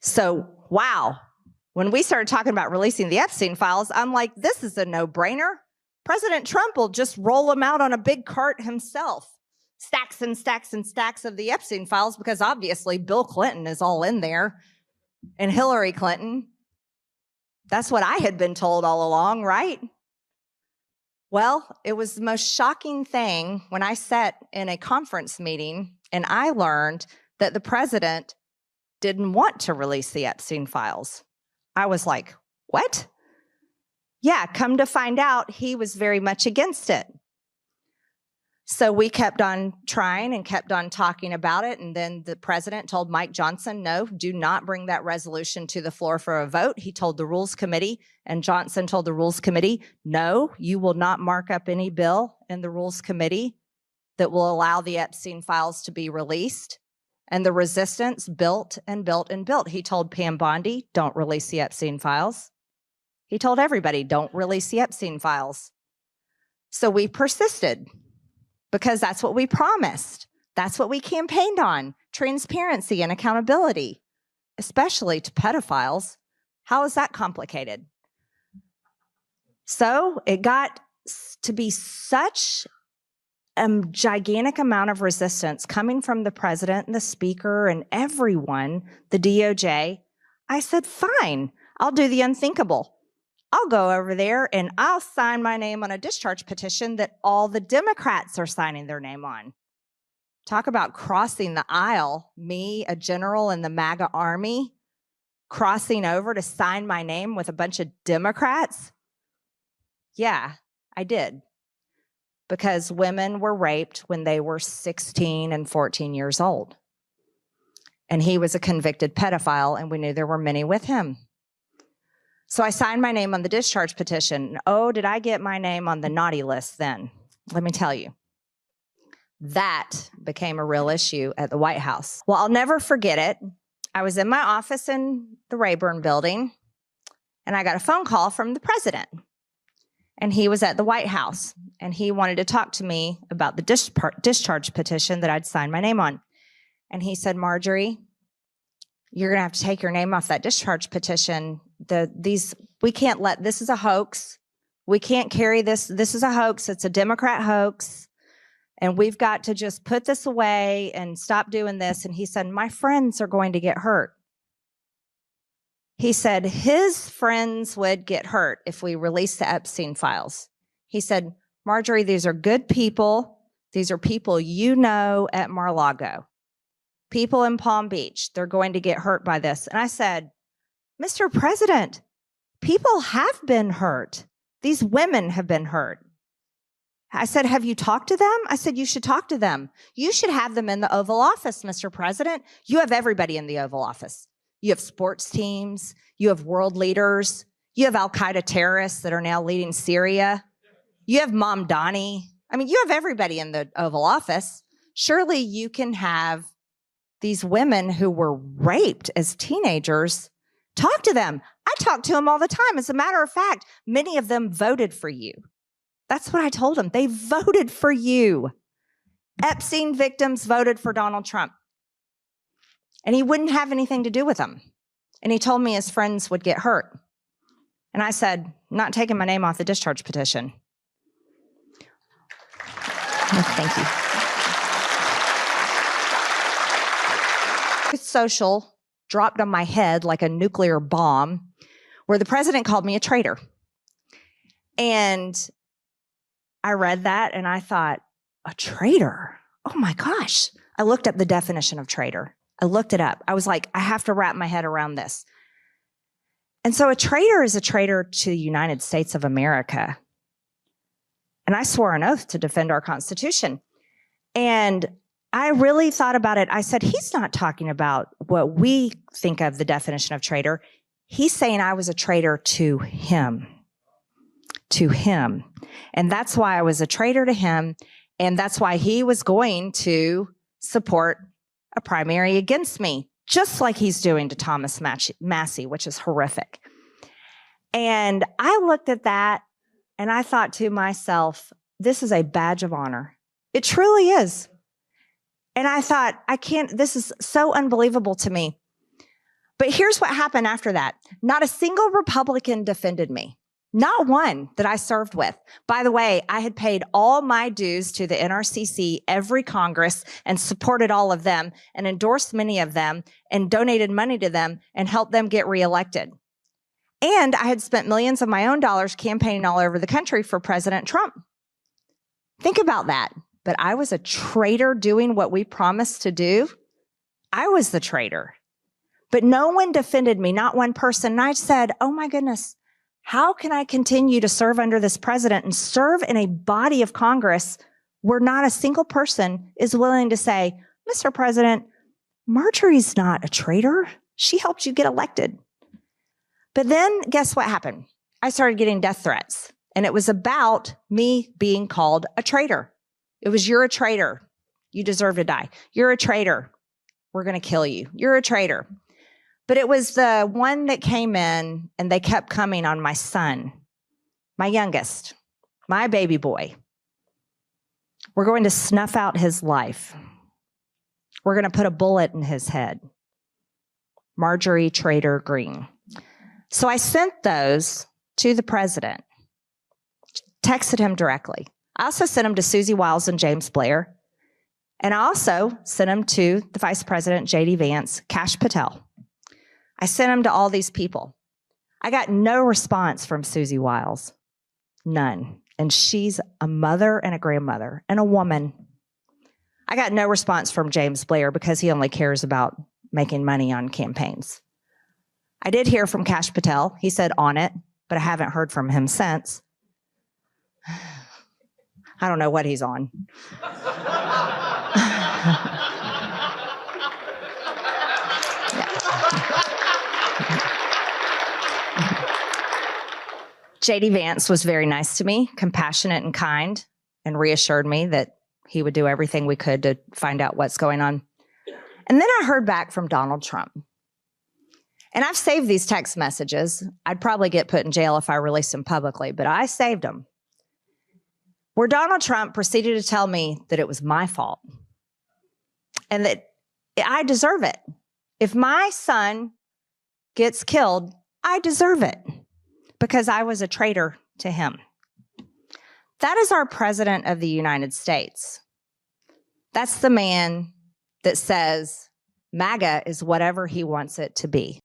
So, wow. When we started talking about releasing the Epstein files, I'm like, this is a no-brainer. President Trump will just roll them out on a big cart himself. Stacks and stacks and stacks of the Epstein files, because obviously Bill Clinton is all in there and Hillary Clinton. That's what I had been told all along, right? Well, it was the most shocking thing when I sat in a conference meeting and I learned that the president didn't want to release the Epstein files. I was like, what? Yeah, come to find out, he was very much against it. So we kept on trying and kept on talking about it. And then the president told Mike Johnson, no, do not bring that resolution to the floor for a vote. He told the Rules Committee, and Johnson told the Rules Committee, no, you will not mark up any bill in the Rules Committee that will allow the Epstein files to be released. And the resistance built and built and built. He told Pam Bondi, don't release the Epstein files. He told everybody, don't release the Epstein files. So we persisted. Because that's what we promised. That's what we campaigned on, transparency and accountability, especially to pedophiles. How is that complicated? So it got to be such a gigantic amount of resistance coming from the president and the speaker and everyone, the DOJ. I said, fine, I'll do the unthinkable. I'll go over there and I'll sign my name on a discharge petition that all the Democrats are signing their name on. Talk about crossing the aisle, me, a general in the MAGA army, crossing over to sign my name with a bunch of Democrats. Yeah, I did. Because women were raped when they were 16 and 14 years old. And he was a convicted pedophile, and we knew there were many with him. So I signed my name on the discharge petition. Oh, did I get my name on the naughty list then? Let me tell you. That became a real issue at the White House. Well, I'll never forget it. I was in my office in the Rayburn building, and I got a phone call from the president. And he was at the White House, and he wanted to talk to me about the discharge petition that I'd signed my name on. And he said, Marjorie, you're going to have to take your name off that discharge petition. We can't let, this is a hoax. We can't carry this. This is a hoax. It's a Democrat hoax. And we've got to just put this away and stop doing this. And he said, my friends are going to get hurt. He said his friends would get hurt if we released the Epstein files. He said, Marjorie, these are good people. These are people you know at Mar-a-Lago. People in Palm Beach, they're going to get hurt by this. And I said, Mr. President, people have been hurt. These women have been hurt. I said, have you talked to them? I said, you should talk to them. You should have them in the Oval Office, Mr. President. You have everybody in the Oval Office. You have sports teams. You have world leaders. You have Al-Qaeda terrorists that are now leading Syria. You have Mamdani. I mean, you have everybody in the Oval Office. Surely you can have these women who were raped as teenagers. Talk to them. I talk to them all the time. As a matter of fact, many of them voted for you. That's what I told them. They voted for you. Epstein victims voted for Donald Trump. And he wouldn't have anything to do with them. And he told me his friends would get hurt. And I said, I'm not taking my name off the discharge petition. Thank you. Social dropped on my head like a nuclear bomb, where the president called me a traitor. And I read that and I thought, a traitor? Oh my gosh. I looked up the definition of traitor. I looked it up. I was like, I have to wrap my head around this. And so a traitor is a traitor to the United States of America. And I swore an oath to defend our Constitution. And I really thought about it. I said, he's not talking about what we think of the definition of traitor. He's saying I was a traitor to him. To him. And that's why I was a traitor to him. And that's why he was going to support a primary against me, just like he's doing to Thomas Massey, which is horrific. And I looked at that and I thought to myself, this is a badge of honor. It truly is. And I thought, this is so unbelievable to me. But here's what happened after that. Not a single Republican defended me. Not one that I served with. By the way, I had paid all my dues to the NRCC every Congress and supported all of them and endorsed many of them and donated money to them and helped them get reelected. And I had spent millions of my own dollars campaigning all over the country for President Trump. Think about that. But I was a traitor doing what we promised to do. I was the traitor. But no one defended me, not one person. And I said, oh my goodness, how can I continue to serve under this president and serve in a body of Congress where not a single person is willing to say, Mr. President, Marjorie's not a traitor. She helped you get elected. But then guess what happened? I started getting death threats, and it was about me being called a traitor. It was, you're a traitor. You deserve to die. You're a traitor. We're going to kill you. You're a traitor. But it was the one that came in, and they kept coming on my son, my youngest, my baby boy. We're going to snuff out his life. We're going to put a bullet in his head. Marjorie Traitor Greene. So I sent those to the president, texted him directly. I also sent them to Susie Wiles and James Blair. And I also sent them to the Vice President, J.D. Vance, Kash Patel. I sent them to all these people. I got no response from Susie Wiles. None. And she's a mother and a grandmother and a woman. I got no response from James Blair because he only cares about making money on campaigns. I did hear from Kash Patel. He said on it, but I haven't heard from him since. I don't know what he's on. J.D. Vance was very nice to me, compassionate and kind, and reassured me that he would do everything we could to find out what's going on. And then I heard back from Donald Trump. And I've saved these text messages. I'd probably get put in jail if I released them publicly, but I saved them. Where Donald Trump proceeded to tell me that it was my fault and that I deserve it. If my son gets killed, I deserve it because I was a traitor to him. That is our President of the United States. That's the man that says MAGA is whatever he wants it to be.